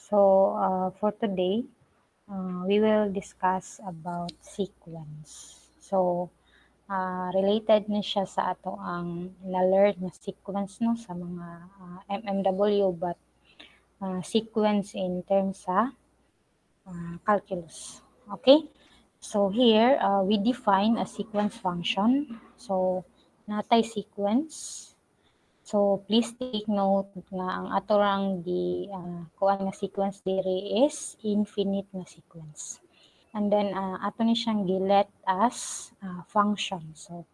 So for today, we will discuss about sequence. So related na siya sa ato ang na-learn na sequence no sa mga MMW, but sequence in terms sa calculus. Okay? So here, we define a sequence function. So natay sequence. So please take note nga ang ato rang kuan nga sequence diri is infinite na sequence. And then ato ni siyang gilet as function. So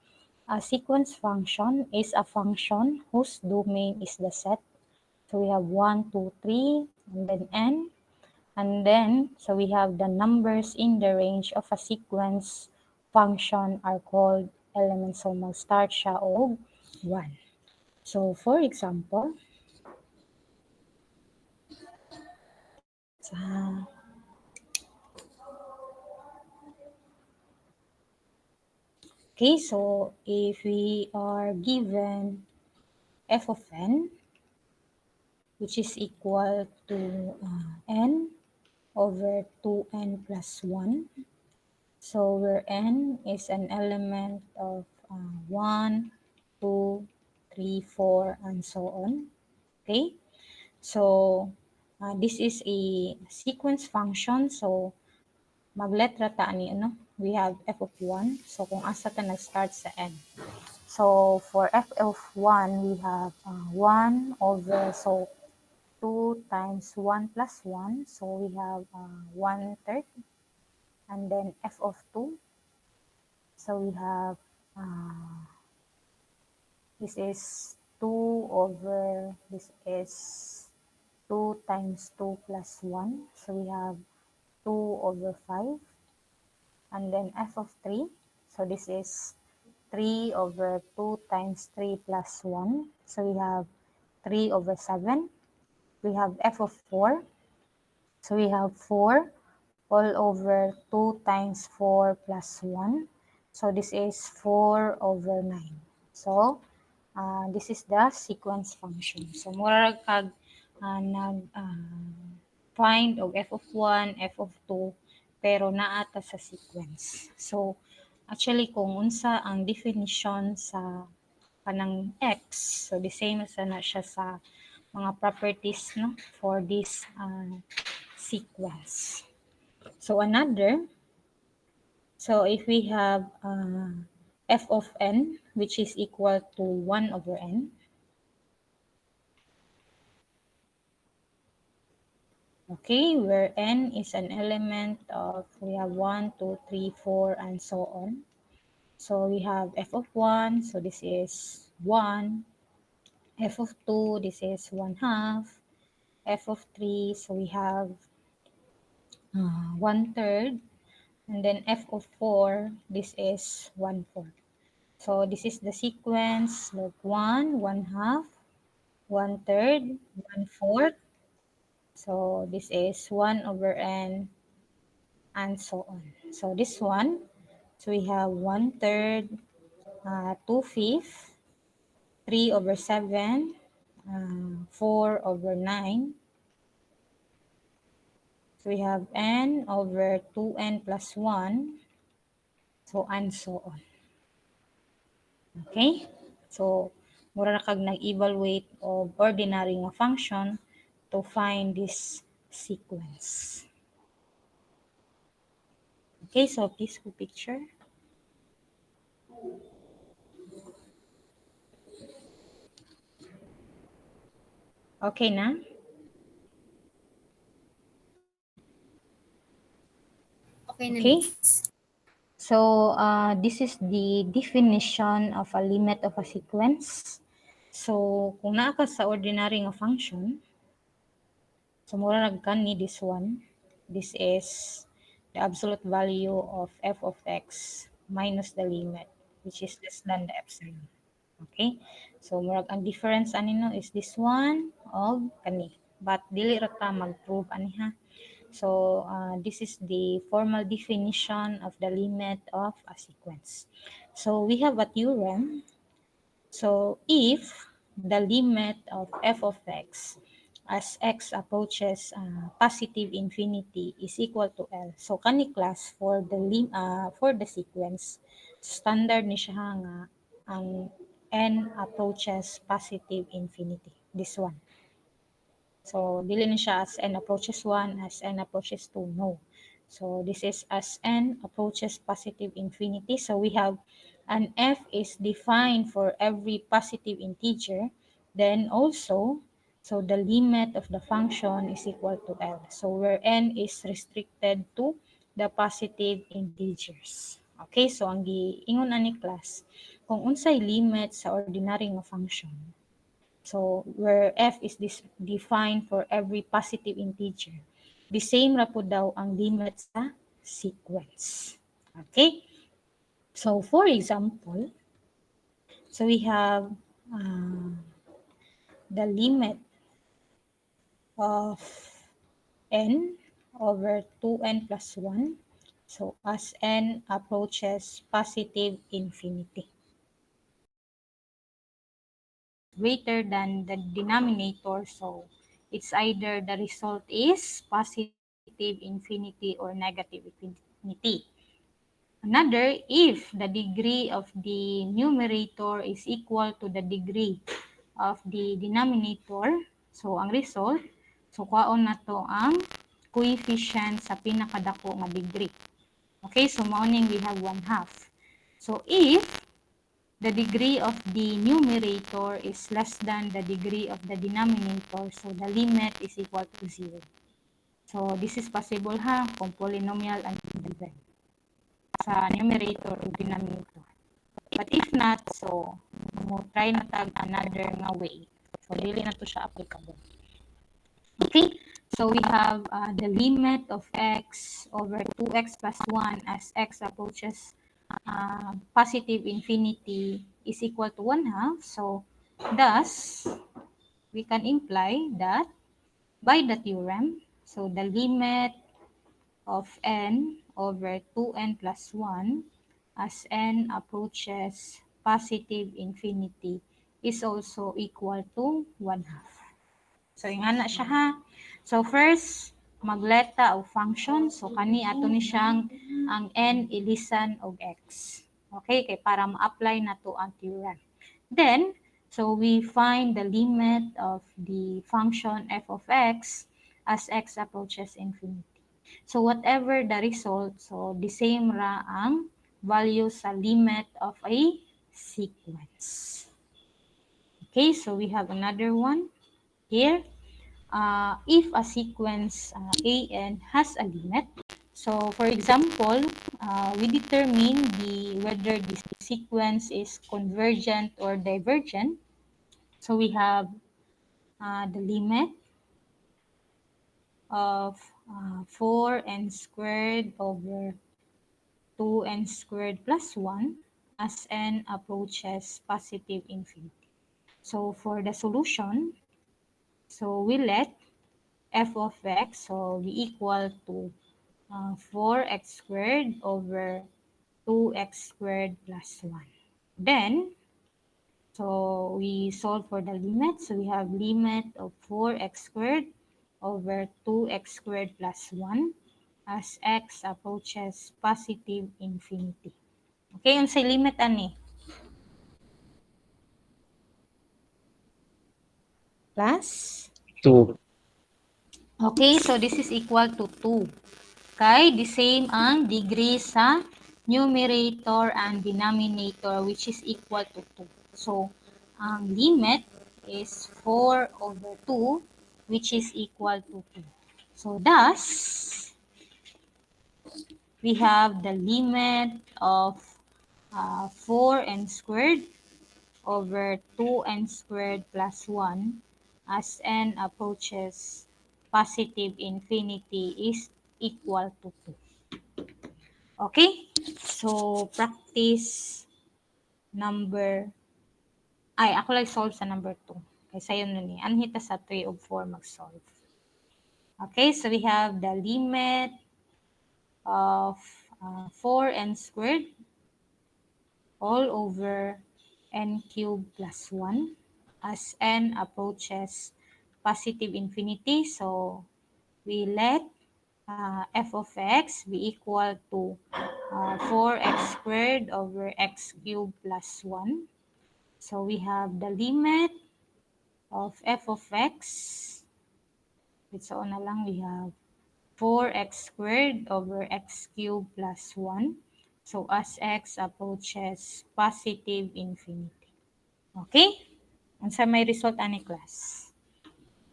a sequence function is a function whose domain is the set. So we have 1, 2, 3, and then n. And then, so we have the numbers in the range of a sequence function are called elements. So mag-start siya og 1. So for example, okay, so if we are given f of n, which is equal to n over 2n plus 1, so where n is an element of 1, 2, 3, 4, and so on. Okay, so this is a sequence function. So magletra ta ani ano, we have f of 1. So kung asa ta nag-start sa n. So for f of 1, we have 1 over, so 2 times 1 plus 1. So we have 1/3. And then f of 2. So we have, this is 2 over, this is 2 times 2 plus 1. So we have 2 over 5. And then f of 3. So this is 3 over 2 times 3 plus 1. So we have 3 over 7. We have f of 4. So we have 4 all over 2 times 4 plus 1. So this is 4 over 9. So this is the sequence function. So mura kag find og f of 1, f of 2, pero naata sa sequence. So actually kung unsa ang definition sa kanang x, so the same as na siya sa mga properties no for this sequence. So so if we have f of n, which is equal to 1 over n, okay, where n is an element of, we have 1, 2, 3, 4, and so on. So we have f of 1, so this is 1. F of 2, this is 1/2. F of 3, so we have 1/3. And then f of 4, this is 1/4. So this is the sequence, like 1, 1/2, 1/3, 1/4. So this is 1 over n, and so on. So this one, so we have 1/3, 2/5, 3 over 7, 4 over 9. So we have n over 2n plus 1, so and so on. Okay? So, mura na kag nag-evaluate of ordinary nga function to find this sequence. Okay, so please go picture. Okay na? Okay na, Okay. Miss. So, this is the definition of a limit of a sequence. So, kung naa ka sa ordinary nga function, so mura nagkan ni this one. This is the absolute value of f of x minus the limit, which is less than the epsilon. Okay? So, murag ang difference ani no is this one of kani. But dili ra ta mag-prove ani ha. So, this is the formal definition of the limit of a sequence. So, we have a theorem. So, if the limit of f of x as x approaches positive infinity is equal to L. So kani class for the sequence standard ni siya nga ang n approaches positive infinity. This one. So dili ni siya as n approaches 1, as n approaches 2, no. So this is as n approaches positive infinity. So we have an f is defined for every positive integer. Then also, so the limit of the function is equal to L. So where n is restricted to the positive integers. Okay, so ang giingon ani class, kung unsay limit sa ordinary nga function, so where f is defined for every positive integer, the same ra po daw ang limit sa sequence. Okay? So for example, so we have the limit of n over 2n plus 1. So as n approaches positive infinity, greater than the denominator, so it's either the result is positive infinity or negative infinity. Another, if the degree of the numerator is equal to the degree of the denominator, so ang result, so kwaon na to ang coefficient sa pinakadako nga degree. Okay, so maoning we have 1/2. So if the degree of the numerator is less than the degree of the denominator, so the limit is equal to 0. So this is possible ha, kung polynomial and given sa numerator o denominator. But if not, so mo try na tag another nga way. So dili na to siya applicable. Okay, so we have the limit of x over 2x plus 1 as x approaches positive infinity is equal to 1/2. So thus, we can imply that by the theorem, so the limit of n over 2n plus 1 as n approaches positive infinity is also equal to 1/2. So, yung ana siya ha. So, first, magleta o function. So, kani ato ni siyang ang n ilisan og x. Okay, kay para ma-apply na to ang theorem. Then, so we find the limit of the function f of x as x approaches infinity. So, whatever the result, so the same ra ang value sa limit of a sequence. Okay, so we have another one here. If a sequence an has a limit, so for example, we determine whether this sequence is convergent or divergent. So we have the limit of 4n squared over 2n squared plus 1 as n approaches positive infinity. So for the solution, so we let f of x, so be equal to 4x squared over 2x squared plus 1. Then, so we solve for the limit. So we have limit of 4x squared over 2x squared plus 1 as x approaches positive infinity. Okay, yung sa limit ani? Plus? 2. Okay, so this is equal to 2. Kay the same ang degree sa numerator and denominator which is equal to 2. So, ang limit is 4 over 2 which is equal to 2. So, thus, we have the limit of 4n squared over 2n squared plus 1 as n approaches positive infinity is equal to 2. Okay? So, practice number, ako lang solve sa number 2. Kaya sa'yo nun eh. Anhita sa 3 of 4 mag-solve. Okay, so we have the limit of 4n squared all over n cubed plus 1 as n approaches positive infinity. So we let f of x be equal to 4x squared over x cubed plus 1. So we have the limit of f of x. So na lang, we have 4x squared over x cubed plus 1. So as x approaches positive infinity. Okay? And sa may result ani class?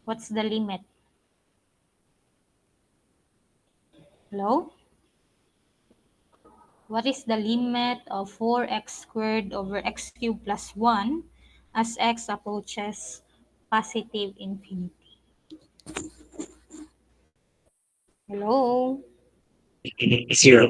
What's the limit? Hello? What is the limit of 4x squared over x cubed plus 1 as x approaches positive infinity? Hello? Zero.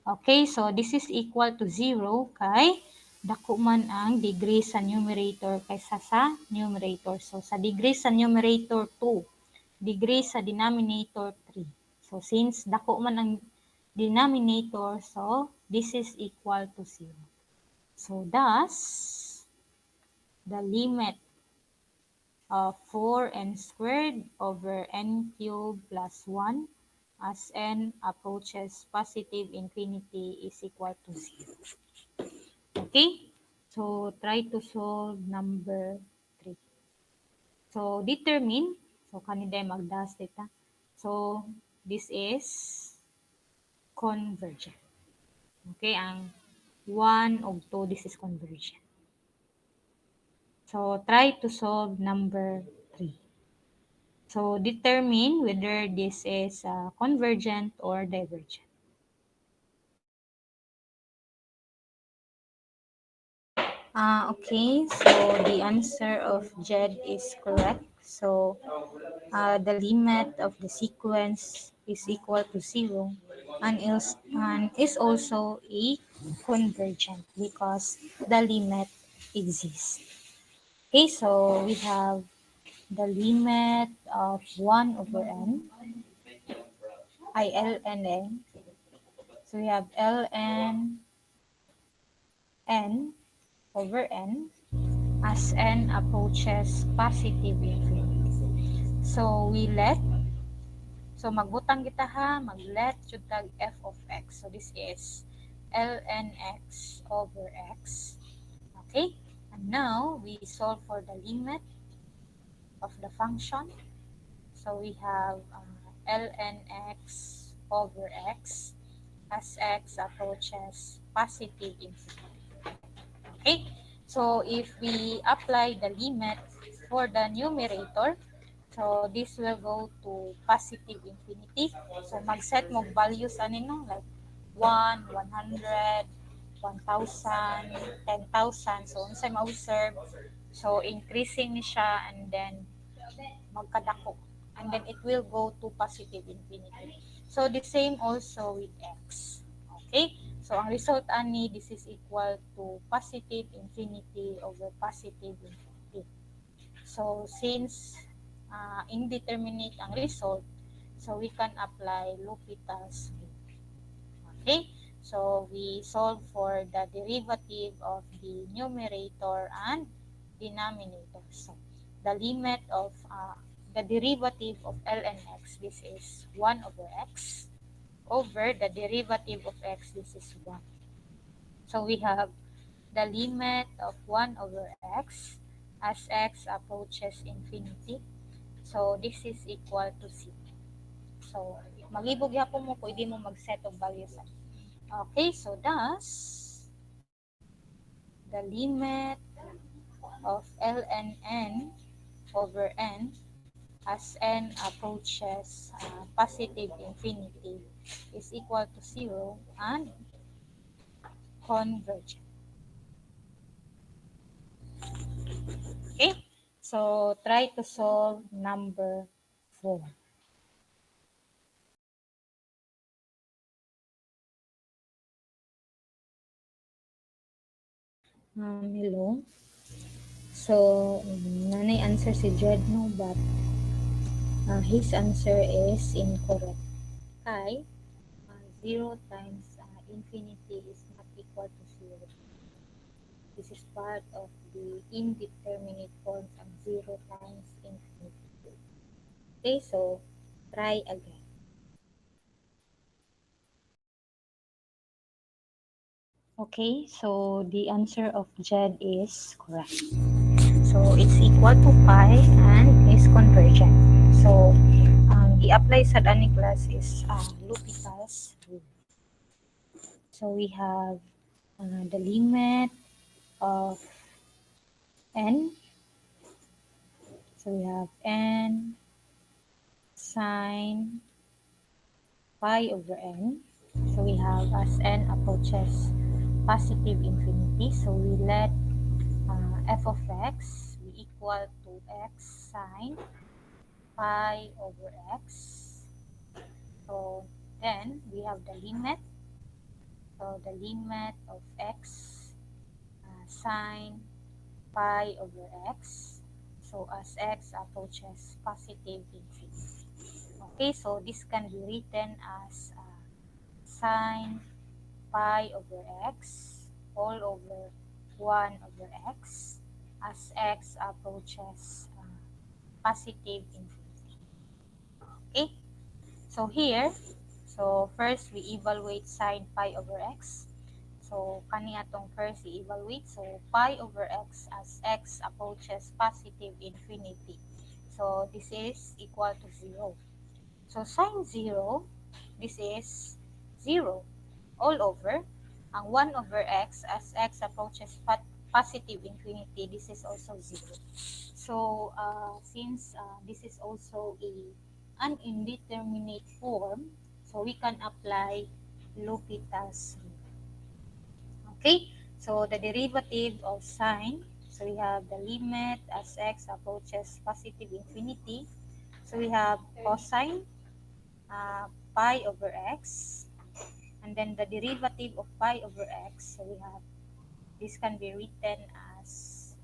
Okay, so this is equal to 0 kay dako man ang degree sa numerator kaysa sa numerator. So sa degree sa numerator 2, degree sa denominator 3. So since dako man ang denominator, so this is equal to 0. So thus, the limit of 4n squared over n cubed plus 1 as n approaches positive infinity is equal to 0. Okay? So, try to solve number 3. So, determine. So, kanina magdas dita. So, this is convergent. Okay? Ang 1 o 2, this is convergent. So, try to solve number 3. So, determine whether this is convergent or divergent. Okay, so the answer of Jed is correct. So, the limit of the sequence is equal to 0 and is also a convergent because the limit exists. Okay, so we have the limit of 1 over n, ln n. So we have ln n over n as n approaches positive infinity. So we let, so magbutang kita ha, mag-let jud tag f of x. So this is ln x over x. Okay? And now we solve for the limit of the function. So we have ln x over x as x approaches positive infinity. Okay? So if we apply the limit for the numerator, so this will go to positive infinity. So mag-set mo values ano like 1, 100, 1,000, 10,000. So unsay ma-observe, so increasing ni siya and then magkadako. And then it will go to positive infinity. So the same also with x. Okay? So ang result ani, this is equal to positive infinity over positive infinity. So since indeterminate ang result, so we can apply L'Hopital's rule. Okay? So we solve for the derivative of the numerator and denominator. So the limit of the derivative of ln x, this is 1 over x, over the derivative of x, this is 1. So we have the limit of 1 over x as x approaches infinity. So this is equal to 0. So mag-ibog yapon mo, pwede mo mag-set of values. Okay, so thus, the limit of ln n over n as n approaches positive infinity is equal to 0 and convergent. Okay, so try to solve number 4. Hello. So, nanay answer si Jed no, but his answer is incorrect. Kay, 0 times infinity is not equal to 0. This is part of the indeterminate forms of 0 times Okay, so try again. Okay, so the answer of Jed is correct. So it's equal to pi and is convergent. So i-apply sa ani class is L'Hopital's rule. So we have the limit of n. So we have n sine pi over n. So we have as n approaches positive infinity. So we let f of x be equal to x sine pi over x. So then we have the limit. So the limit of x sine pi over x. So as x approaches positive infinity. Okay, so this can be written as sine pi over x all over 1 over x as x approaches positive infinity. Okay, so here, so first we evaluate sine pi over x. So kani atong first i-evaluate. So pi over x as x approaches positive infinity. So this is equal to 0. So sine 0, this is 0 all over. Ang 1 over x as x approaches positive infinity, this is also 0. So since this is also an indeterminate form, so we can apply L'Hopital's rule. Okay, so the derivative of sine, so we have the limit as x approaches positive infinity. So we have cosine pi over x, and then the derivative of pi over x, so we have, this can be written as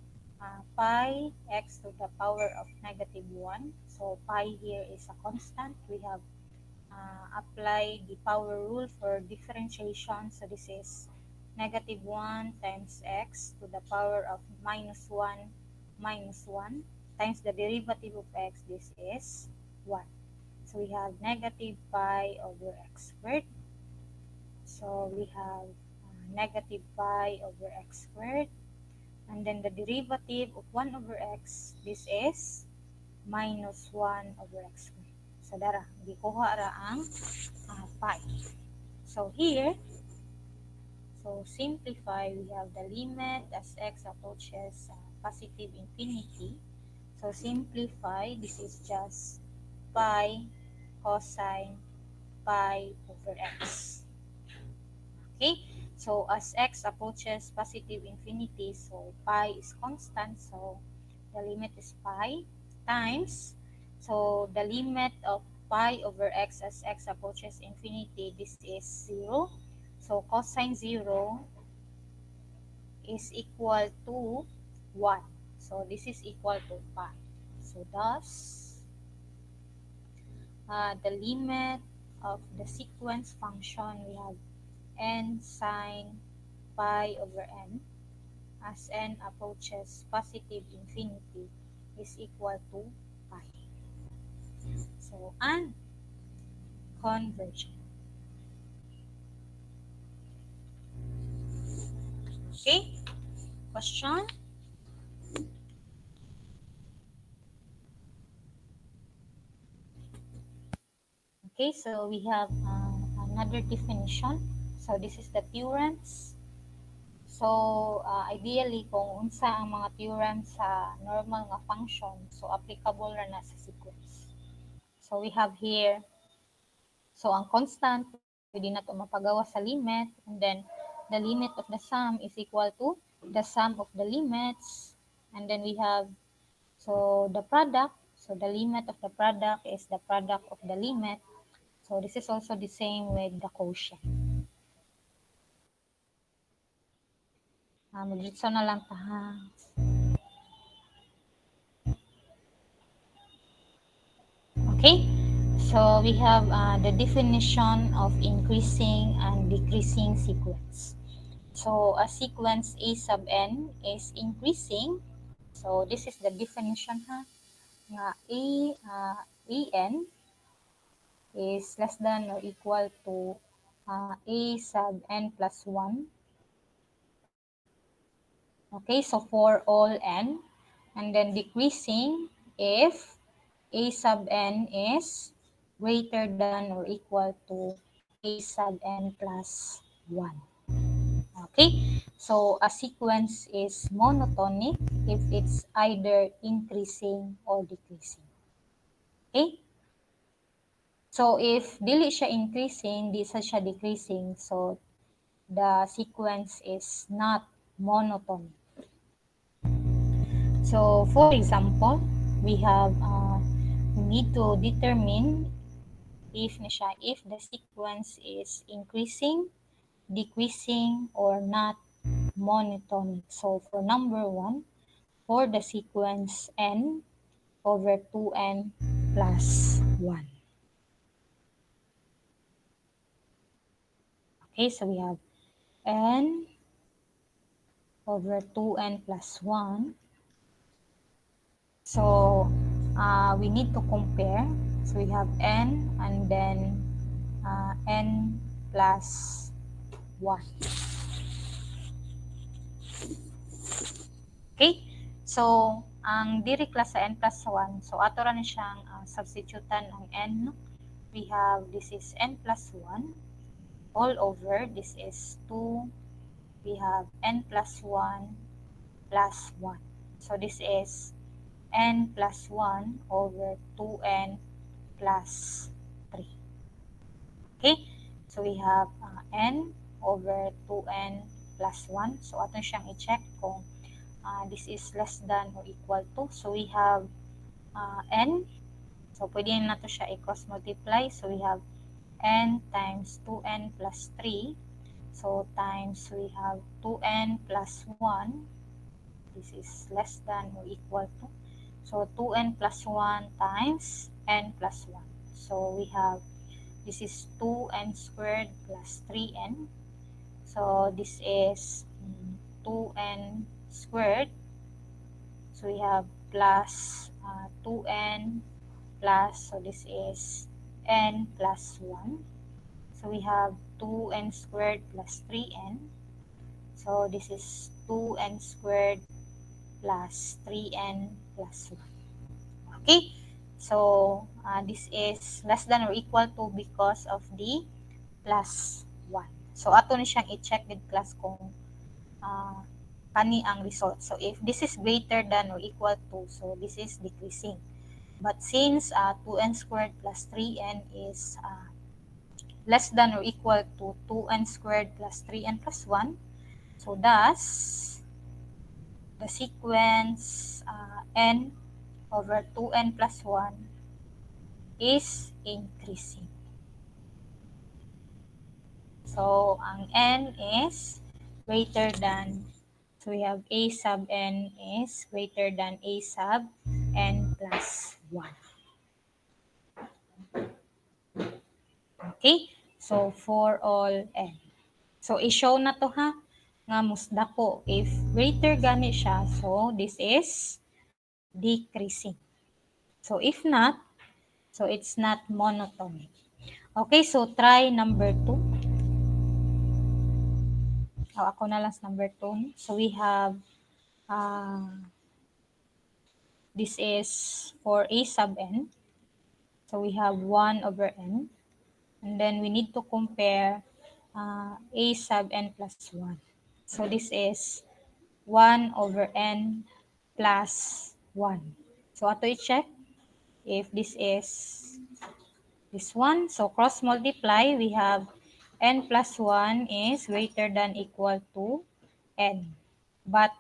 pi x to the power of negative 1. So pi here is a constant. We have applied the power rule for differentiation. So this is negative 1 times x to the power of minus 1 times the derivative of x. This is 1. So we have negative pi over x squared. So we have negative pi over x squared. And then the derivative of 1 over x, this is minus 1 over x squared. So dara, gikuha ra ang pi. So here, so simplify, we have the limit as x approaches positive infinity. So simplify, this is just pi cosine pi over x. Okay, so as x approaches positive infinity, so pi is constant, so the limit is pi times, so the limit of pi over x as x approaches infinity, this is 0. So cosine 0 is equal to 1. So this is equal to pi. So thus, the limit of the sequence function, we have n sine pi over n as n approaches positive infinity is equal to pi. So, and convergent. Okay, question? Okay, so we have another definition. So this is the theorems. So ideally, kung unsa ang mga theorems sa normal nga function, so applicable ra na sa sequence. So we have here, so ang constant, pwede na ito mapagawa sa limit, and then the limit of the sum is equal to the sum of the limits, and then we have, so the product, so the limit of the product is the product of the limit. So this is also the same with the quotient. Mag-ditso na lang ta ha. Okay, so we have the definition of increasing and decreasing sequence. So a sequence A sub n is increasing. So this is the definition ha. Nga A an is less than or equal to a sub n plus 1. Okay, so for all n, and then decreasing if a sub n is greater than or equal to a sub n plus 1. Okay, so a sequence is monotonic if it's either increasing or decreasing. Okay? So if dili siya increasing, di siya decreasing, so the sequence is not monotonic. So for example, we have we need to determine if the sequence is increasing, decreasing, or not monotonic. So for number 1, for the sequence n over 2n plus 1. Okay, so we have n over 2n plus 1. So we need to compare. So we have n and then n plus 1. Okay? So, ang diri class sa n plus 1, so ato ra ni siyang substitutan ang n. We have, this is n plus 1 all over, this is 2. We have n plus 1 plus 1. So, this is n plus 1 over 2n plus 3. Okay? So, we have n over 2n plus 1. So, ato siyang i-check kung this is less than or equal to. So, we have n. So, pwede na to siya i-cross multiply. So, we have n times 2n plus 3. So, times we have 2n plus 1. This is less than or equal to. So, 2n plus 1 times n plus 1. So, we have, this is 2n squared plus 3n. So, this is 2n squared. So, we have plus 2n plus, so this is n plus 1. So, we have 2n squared plus 3n. So, this is 2n squared plus 3n plus 1. Okay? So, this is less than or equal to because of the plus 1. So, ato ni siyang i-check with class kung kani ang result. So, if this is greater than or equal to, so this is decreasing. But since 2n squared plus 3n is less than or equal to 2n squared plus 3n plus 1, so thus, the sequence n over 2n plus 1 is increasing. So, ang n is greater than, so we have a sub n is greater than a sub n plus 1. Okay? So, for all n. So, i-show na to ha, nga musda ko. If greater gani siya, so this is decreasing. So, if not, so it's not monotonic. Okay, so try number 2. Ako na lang sa number 2. So, we have, this is for a sub n. So, we have 1 over n. And then, we need to compare a sub n plus 1. So, this is 1 over n plus 1. So, ato i-check if this is this one. So, cross multiply, we have n plus 1 is greater than equal to n. But,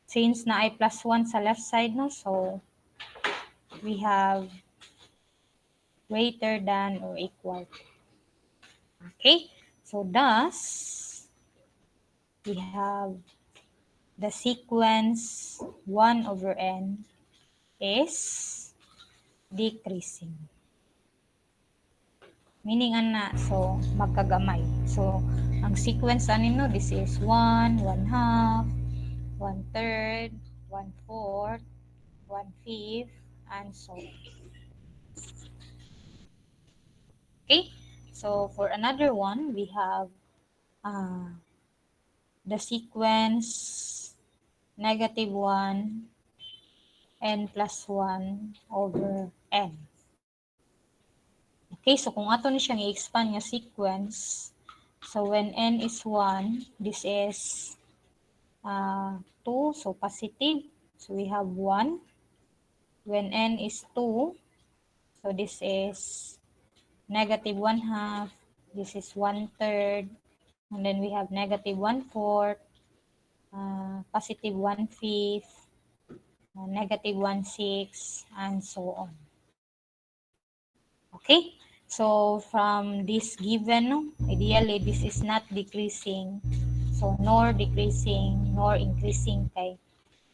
since na ay plus 1 sa left side, no, so, we have greater than or equal to. Okay? So, thus, we have the sequence 1 over n is decreasing. Meaning ana, so magkagamay. So, ang sequence no, this is 1, 1/2, 1/3, 1/4, 1/5, and so on. Okay, so for another one, we have the sequence -1 n plus 1 over n. Okay, so kung ato ni siyang i-expand nga sequence, so when n is 1, this is 2, so positive. So we have 1. When n is 2, so this is -1/2. This is 1/3. And then we have -1/4, positive 1/5, -1/6, and so on. Okay, so from this given, ideally this is not decreasing, so nor decreasing nor increasing kay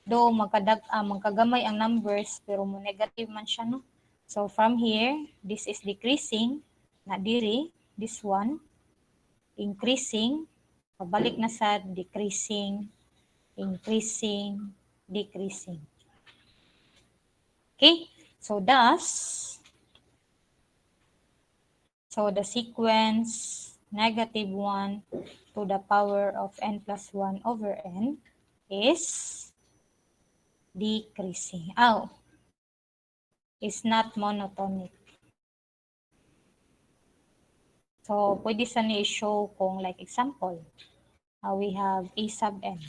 do magkagamay ang numbers pero mo negative man siya, no? So from here, this is decreasing na diri, this one increasing, pabalik na sa decreasing, increasing, decreasing. Okay, so thus, so the sequence -1 to the power of n plus 1 over n is decreasing. Is not monotonic. So, pwede sa ni show kung like example, we have a sub n.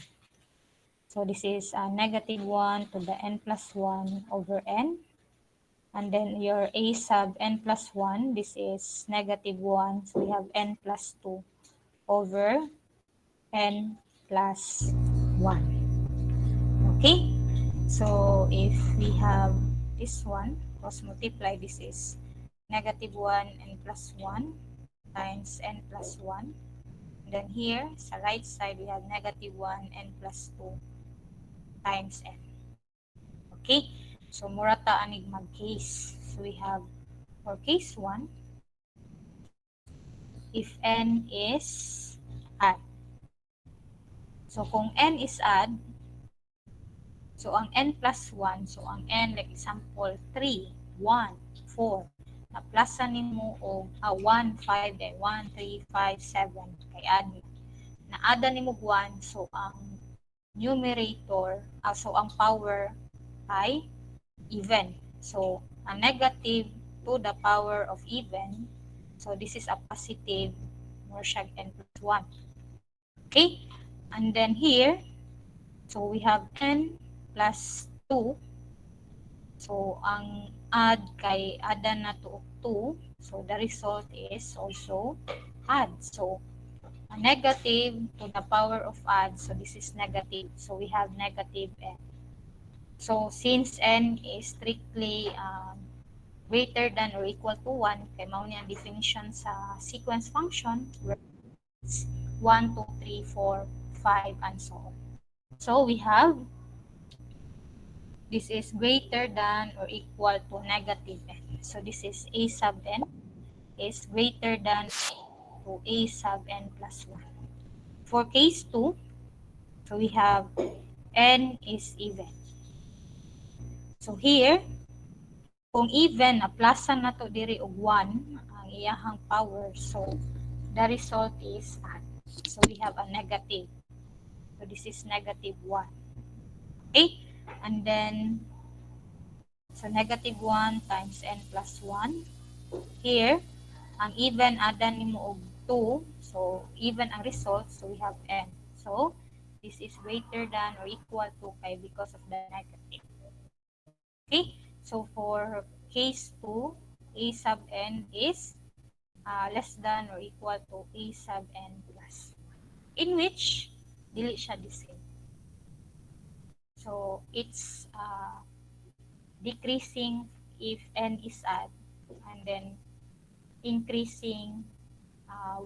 So, this is -1 to the n plus 1 over n. And then your a sub n plus 1, this is -1. So, we have n plus 2 over n plus 1. Okay? So, if we have this one, cross multiply, this is -1 n plus 1 times n plus 1. Then here, sa right side, we have -1 n plus 2 times n. Okay? So, murata anig mag-case. So, we have, for case 1, if n is odd. So, kung n is odd, so ang n plus 1, so ang n, like example, 3, 1, 4, na-plusan nimo og 1, 5, 1, 3, 5, 7, kay add na-ada nimo 1, so ang numerator, so ang power ay even. So, ang negative to the power of even, so this is a positive, more siya n plus 1. Okay? And then here, so we have n plus 2. So, ang add kay ada na to 2. So, the result is also add. So, a negative to the power of add. So, this is negative. So, we have negative n. So, since n is strictly greater than or equal to 1, kay mao ni ang definition sa sequence function, where it's 1, 2, 3, 4, 5, and so on. So, we have this is greater than or equal to negative n. So, this is a sub n is greater than to a sub n plus 1. For case 2, so we have n is even. So, here, kung even, na-plusan na to diri og 1, ang iyahang power. So, the result is odd. So, we have a negative. So, this is negative 1. Okay? And then, so negative 1 times n plus 1. Here, ang even, adan nimo og 2. So, even ang result. So, we have n. So, this is greater than or equal to kay because of the negative. Okay? So, for case 2, a sub n is less than or equal to a sub n plus 1. In which, dili siya the same. So, it's decreasing if n is odd, and then increasing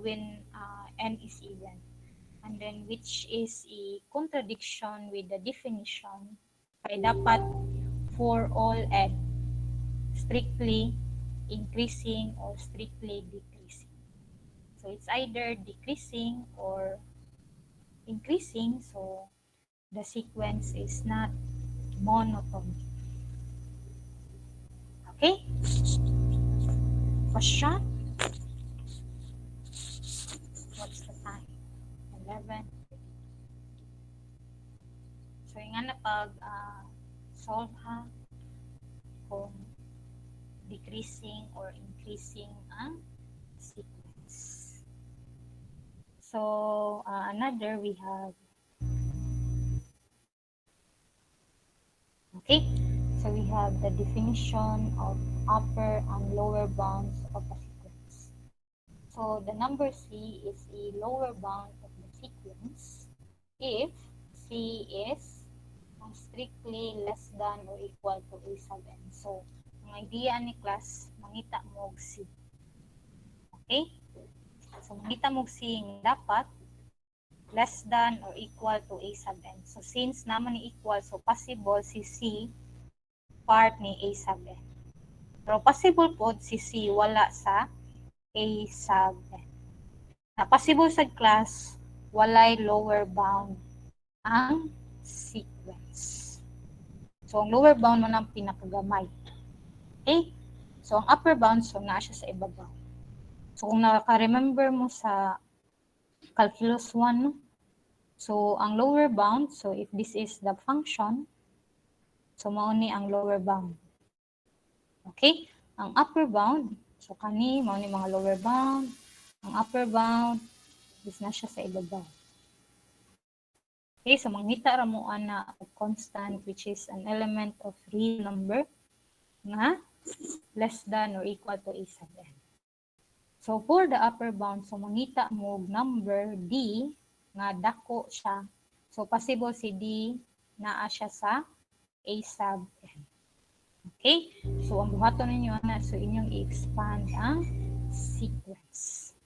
when n is even. And then, which is a contradiction with the definition, kaya dapat for all n, strictly increasing or strictly decreasing. So, it's either decreasing or increasing, so the sequence is not monotonic. Okay? Question? decreasing or increasing ang sequence. So, another we have, okay, so we have the definition of upper and lower bounds of a sequence. So, the number C is a lower bound of the sequence if C is strictly less than or equal to A sub n. So, ang idea ni class, mangita mo og C. Okay? So, mangita mo og C dapat less than or equal to A sub n. So, since naman ni equal, so possible si C part ni A sub n. Pero possible po si C wala sa A sub n. Na possible sa class, walay lower bound ang sequence. So, ang lower bound mo ng pinakagamay. Okay? So, ang upper bound, so, naa siya sa ibabaw. So, kung nakaka-remember mo sa calculus 1, no? So, ang lower bound, so, if this is the function, so, mauni ang lower bound. Okay? Ang upper bound, so, kani, mauni mga lower bound. Ang upper bound, is na siya sa ibabaw. Okay, so manghita ra mo ana og constant which is an element of real number nga less than or equal to A sub n. So for the upper bound, so mangita mo og number D nga dako siya. So possible si D naa siya sa A sub n. Okay? So ang buhaton ninyo ana, so inyong i-expand ang sequence.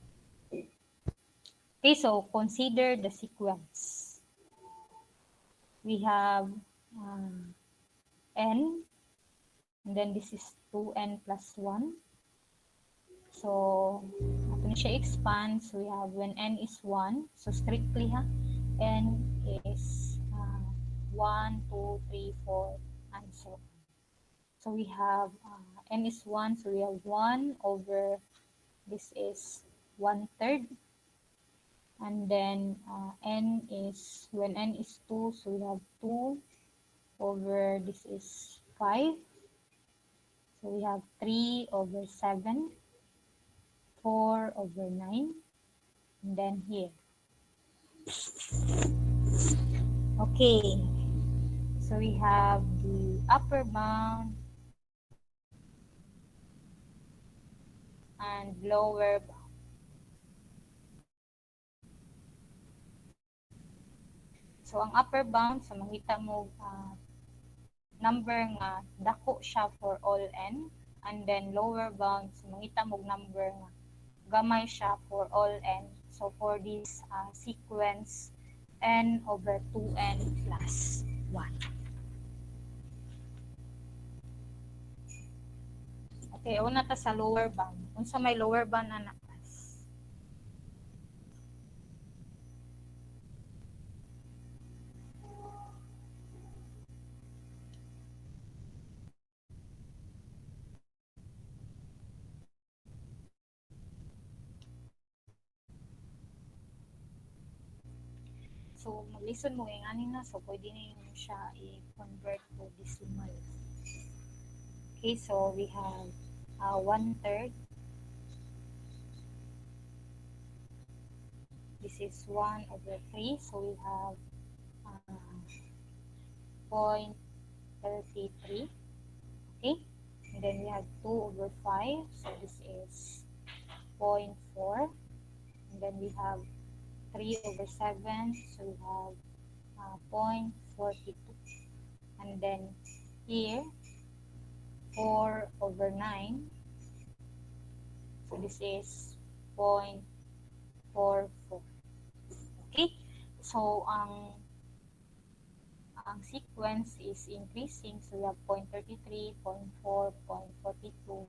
Okay, so consider the sequence. We have n, and then this is 2n plus 1. So, ato na siya expand. So, we have when n is 1. So, strictly ha, n is 1, 2, 3, 4, and so on. So, we have n is 1. So, we have 1 over, this is 1/3. And then n is, when n is 2, so we have 2 over, this is 5. So we have 3 over 7, 4 over 9, and then here. Okay, so we have the upper bound and lower bound. So, ang upper bound, so makita mo number nga dako siya for all n. And then, lower bound, so makita mo number nga gamay siya for all n. So, for this sequence, n over 2n plus 1. Okay, una ta sa lower bound. Unsa may lower bound na nakas? So, mag-listen mo yung ani na. So, pwede na yun siya i-convert to decimal. Okay, so we have 1/3. This is 1 over 3. So, we have 0.33. Okay, and then we have 2 over 5. So, this is 0.4. And then we have 3 over 7, so we have 0.42. And then here, 4 over 9, so this is 0.44. Okay, so ang sequence is increasing, so we have 0.33, 0.4, 0.42,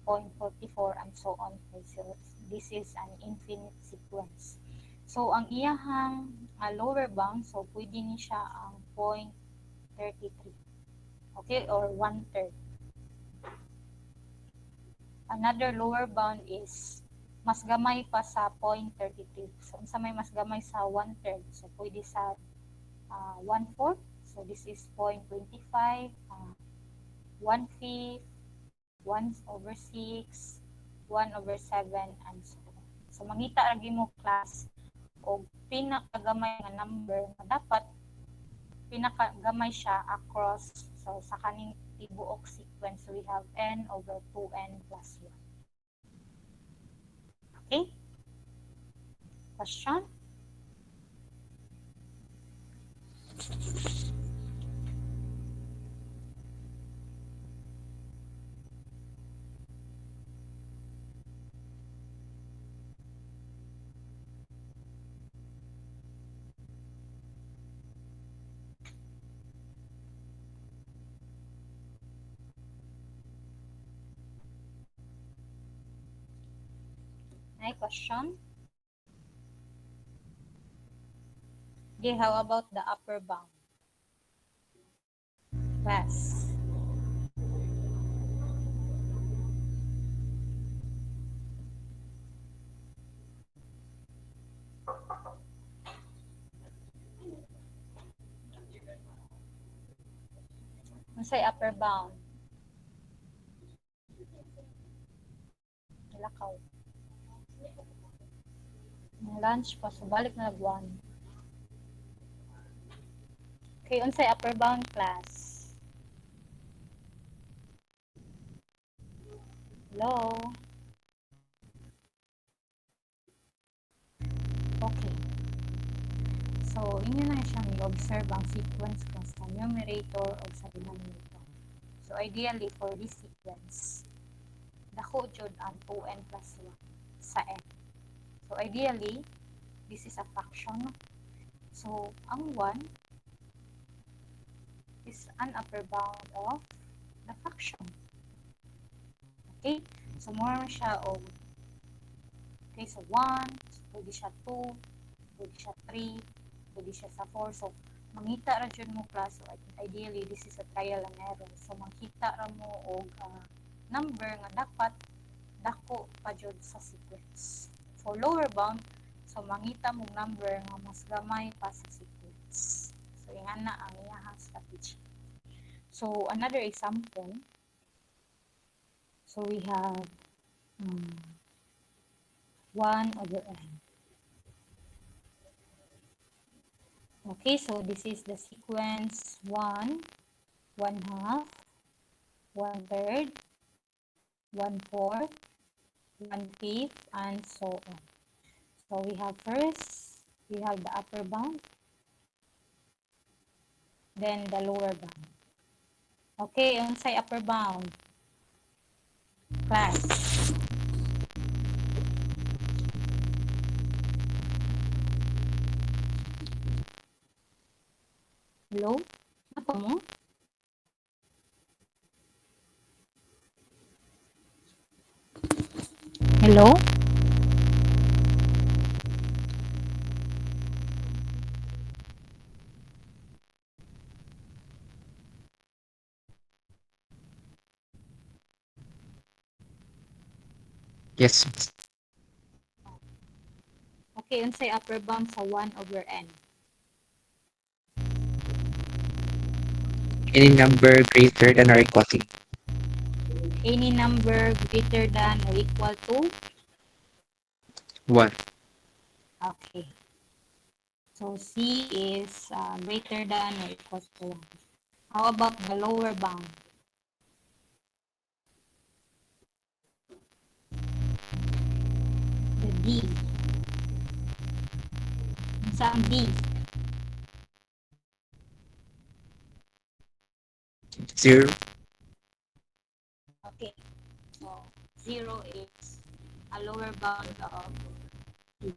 0.44, and so on. So this is an infinite sequence. So, ang iyahang lower bound, so pwede ni siya ang 0.33. Okay, or 1/3. Another lower bound is mas gamay pa sa 0.33. So, unsa may mas gamay sa 1/3. So, pwede sa 1/4. So, this is 0.25, 1/5, 1/6, 1/7, and so on. So, mangita lagi mo class o pinakagamay nga number na dapat pinakagamay siya across. So, sa kaning tibuok sequence, we have n/2n plus 1. Okay? Question? Any question? Okay, how about the upper bound? Class. Unsay upper bound? Lakaw. Lunch pa, so balik na nag-1. Okay, unsay upper bound class? Hello? Okay. So, inyo na siyang i-observe ang sequence kung sa numerator o sa denominator. So, ideally, for this sequence, dako jud ang 2n plus 1 sa n. So, ideally, this is a fraction. So, ang 1 is an upper bound of the fraction. Okay? So, more siya o okay, so 1, so pwede siya 2, pwede siya 3, pwede siya sa 4. So, mangita ra dyan mo class. So, ideally, this is a trial and error. So, makita ra mo og number nga dapat dako pa dyan sa sequence. For lower bound, so mangita mo number nga mas gamay pa sa sequence. So, yan na ang iyahang strategy. So, another example. So, we have 1/n. Okay, so this is the sequence 1, 1/2, 1/3, 1/4, 1/5, and so on. So we have first, we have the upper bound, then the lower bound. Okay, unsay upper bound? Class. Hello? Apa mo? Hello? Yes. Okay, unsay upper bound sa 1/n? Any number greater than or equal to Any number greater than or equal to? 1. Okay. So C is greater than or equal to 1. How about the lower bound? The D. Saan D? 0. Okay. So 0 is a lower bound of D.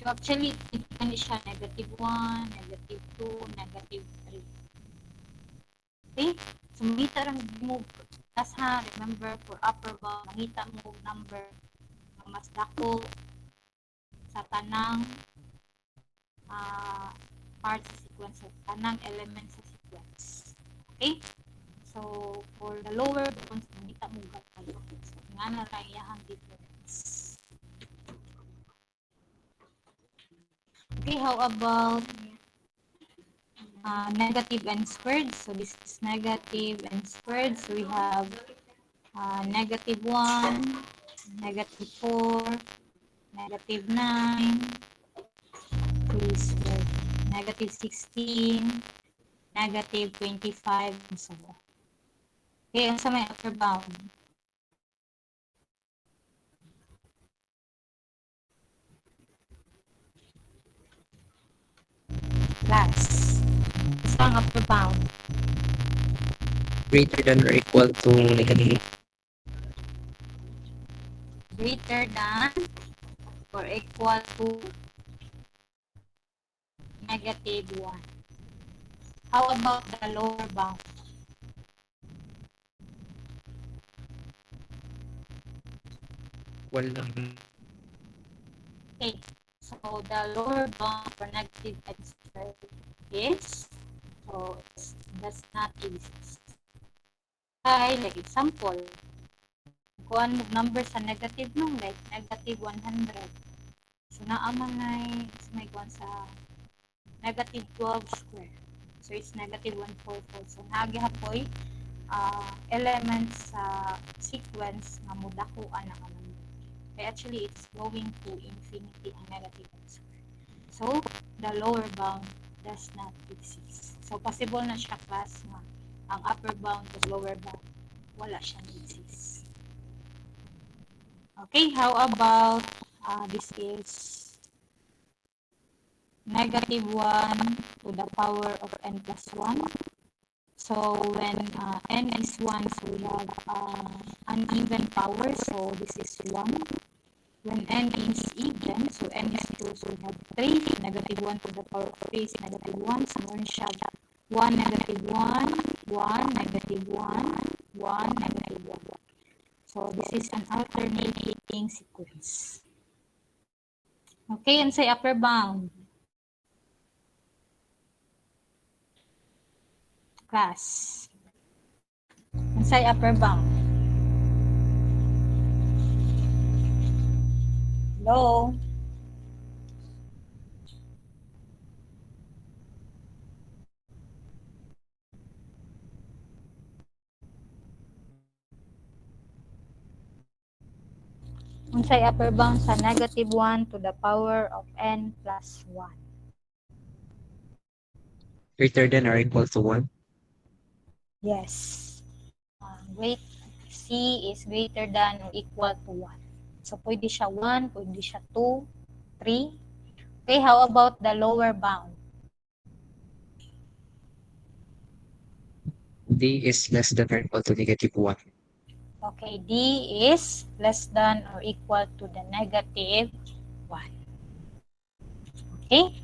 So actually, depende siya -1, -2, -3. Okay? So mangita lang mo, tas ha, remember for upper bound, mangita mo number na mas dako sa tanang part sa sequence, so tanang element sa sequence. Okay? So for the lower bounds, mangita mo gapay. So nga na lang iyahang difference. Okay, how about negative n squared? So this is negative n squared. So we have negative 1, negative 4, negative 9, 3 squared, negative 16, negative 25, and so on. Okay, ang sa may upper bound. Class. Isa ang upper bound. Greater than or equal to negative. Greater than or equal to negative 1. How about the lower bound? Wala. Okay, so the lower bound for negative x squared is, so it does not exist. Ay, like example, kung ano number sa negative nung, like negative 100. So, naaman ay, may kuhan sa negative 12 square. So, it's negative 144. So, nagihapoy elements sa sequence na mudakuan ang number. Actually, it's going to infinity ang negative x square. So, the lower bound does not exist. So, possible na siya class na ang upper bound at lower bound, wala siyang exist. Okay, how about this is negative 1 to the power of n plus 1. So, when n is 1, so we have uneven power, so this is 1. When n is even, so n is 2, so we have 3. Negative 1 to the power of 3 is negative 1. So, meron siya 1, negative 1, 1, negative 1, 1, negative 1. So, this is an alternating sequence. Okay, and say upper bound. Class. And say upper bound. Hello? Unsay upper bound sa negative 1 to the power of n plus 1. Greater than or equal to 1. Yes. Great C is greater than or equal to 1. So, pwede siya 1, pwede siya 2, 3. Okay, how about the lower bound? D is less than or equal to negative 1. Okay, D is less than or equal to the negative 1. Okay?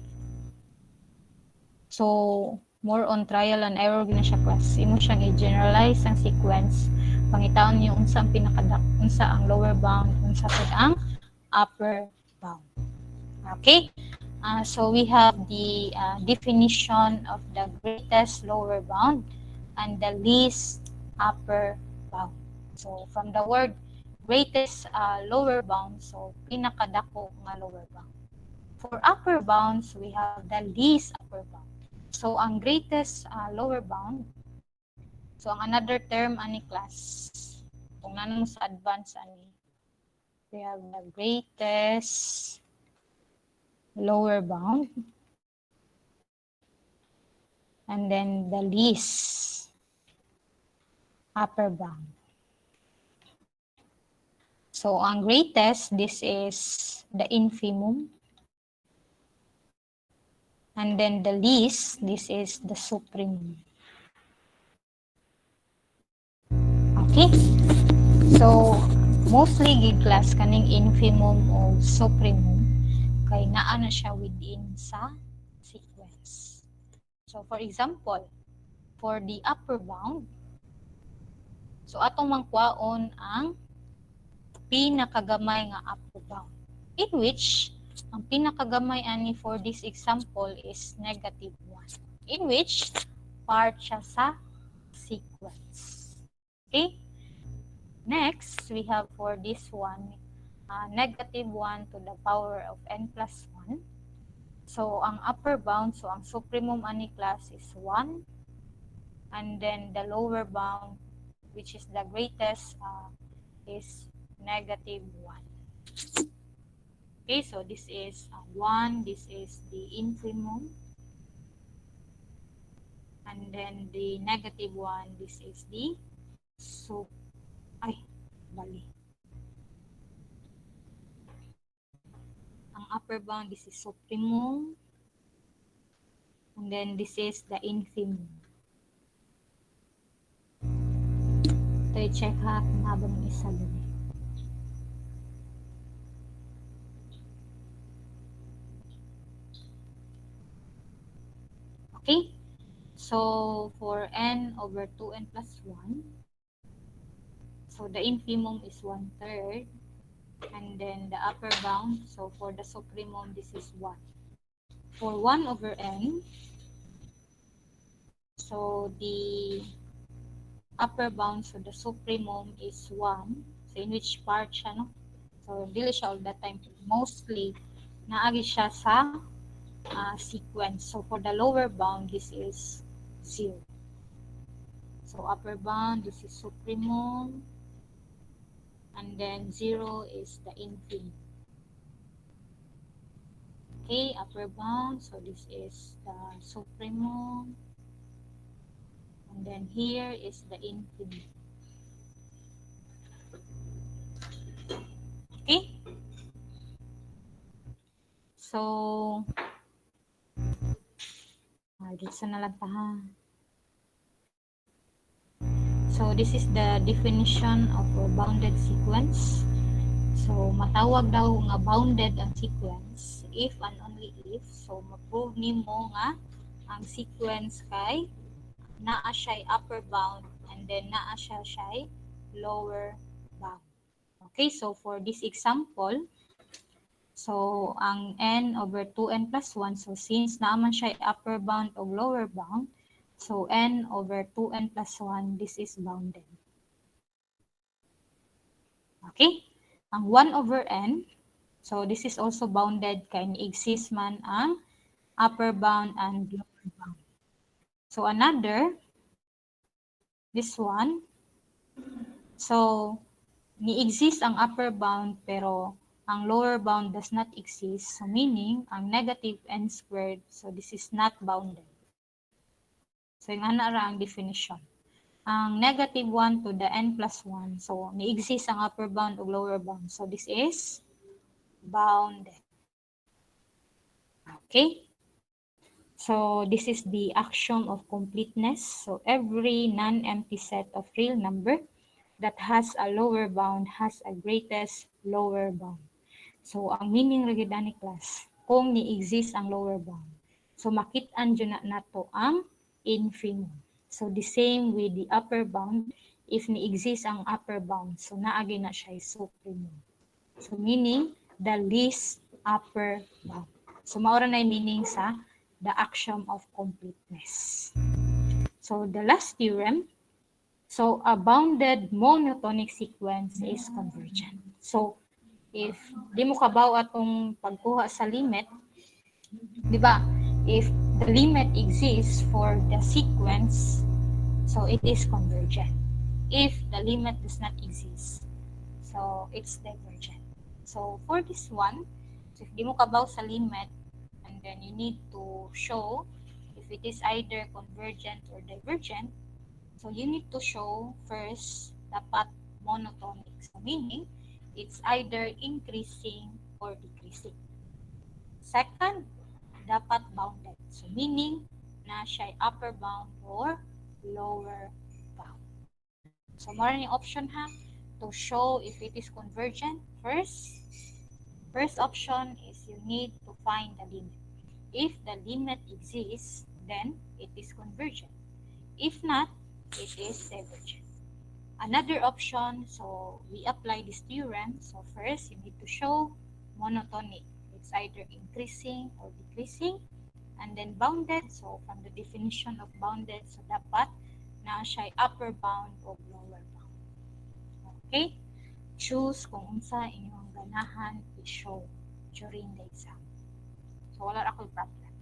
So, more on trial and error gina siya class. Imo siyang i-generalize ang sequence. Pangitaon niyo unsa ang unsa ang lower bound, unsa pud ang upper bound. Okay? So, we have the definition of the greatest lower bound and the least upper bound. So, from the word greatest lower bound, so pinakadako nga lower bound. For upper bounds, we have the least upper bound. So, ang greatest lower bound, so ang another term ani class, kung nanong sa advance ani, we have the greatest lower bound and then the least upper bound. So, ang greatest, this is the infimum. And then the least, this is the supremum. Okay? So, mostly gig class kaning infimum o supremum kay naa na siya within sa sequence. So, for example, for the upper bound, so atong mangkwaon ang pinakagamay nga upper bound, in which ang pinakagamay ani for this example is negative 1, in which part siya sa sequence. Okay? Next, we have for this one, negative 1 to the power of n plus 1. So, ang upper bound, so ang supremum ani class is 1. And then, the lower bound which is the greatest, is negative 1. Okay, so this is 1, this is the infimum, and then the negative 1, this is the bali. Ang upper bound, this is supremum, and then this is the infimum. Ito i-check ha kung habang isa dun. Okay? So, for n over 2n plus 1, so the infimum is 1/3, and then the upper bound, so for the supremum, this is 1. For 1 over n, so the upper bound, so the supremum is 1. So, in which part siya, no? So, dili siya all the time. Mostly, naagi siya sa sequence. So, for the lower bound, this is 0. So, upper bound, this is supremum. And then 0 is the infimum. Okay, upper bound. So, this is the supremum. And then here is the infimum. Okay? So, dito na lang ta ha. So, this is the definition of a bounded sequence. So, matawag daw nga bounded ang sequence if and only if. So, ma-prove nimo nga ang sequence kay naa siya'y upper bound and then naa siya'y lower bound. Okay, so for this example, so ang n over 2n plus 1, so since naaman siya'y upper bound o lower bound, so n over 2n plus 1, this is bounded. Okay? Ang 1 over n, so this is also bounded kay ni-exist man ang upper bound and lower bound. So another, this one, so ni-exist ang upper bound pero ang lower bound does not exist. So meaning, ang negative n squared, so this is not bounded. So yung ana ra ang definition. Ang negative 1 to the n plus 1, so ni-exist ang upper bound o lower bound. So this is bounded. Okay? So this is the axiom of completeness. So every non-empty set of real number that has a lower bound has a greatest lower bound. So ang meaning ra gyud ani class, kung ni-exist ang lower bound, so makit-an jud na nato ang infimum. So the same with the upper bound, if ni-exist ang upper bound, so naagi na siya supremum. So meaning the least upper bound. So mao ra na meaning sa the axiom of completeness. So the last theorem, so a bounded monotonic sequence is convergent. So if di mo kabaw atong pagkuha sa limit, di ba? If the limit exists for the sequence, so it is convergent. If the limit does not exist, so it's divergent. So for this one, so if di mo kabaw sa limit, and then you need to show if it is either convergent or divergent, so you need to show first dapat monotonic. So meaning, it's either increasing or decreasing. Second, dapat bounded. So meaning, na siya upper bound or lower bound. So more ni option ha, to show if it is convergent. First option is you need to find the limit. If the limit exists, then it is convergent. If not, it is divergent. Another option, so we apply this theorem. So first, you need to show monotonic. It's either increasing or decreasing. And then bounded, so from the definition of bounded, so dapat na siya upper bound o lower bound. Okay? Choose kung unsa inyong ganahan i-show during the exam. So wala ra ko'y problem.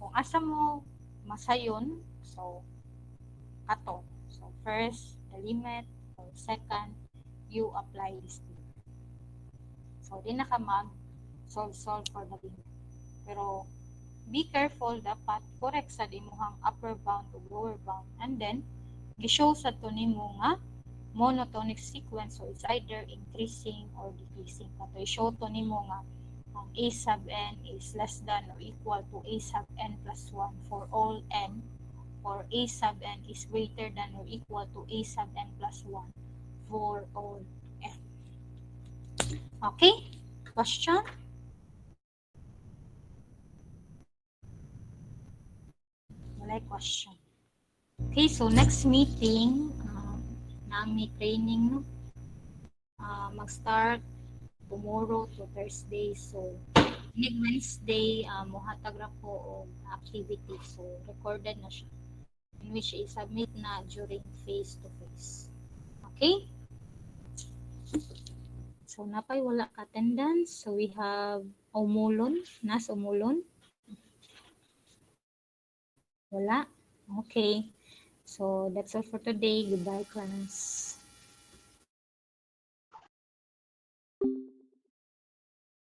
Kung asa mo masayon, so kato. So first, the limit, or second, you apply this limit. So, di na ka mag-solve for the limit. Pero, be careful, dapat correct sa imuhang upper bound o lower bound. And then, gishow sa to nimo nga monotonic sequence, so it's either increasing or decreasing. Kato, i-show to nimo nga ang a sub n is less than or equal to a sub n plus 1 for all n, or a sub n is greater than or equal to a sub n plus 1 for all n. Okay? Question? Wala question. Okay, so next meeting, may training, no? Mag-start tomorrow to Thursday. So, next Wednesday, muhatag ra ko og activity. So, recorded na siya. In which i-submit na during face-to-face. Okay? So, napay wala ka attendance. So, we have Omulon. Nas Omulon? Wala? Okay. So, that's all for today. Goodbye, class.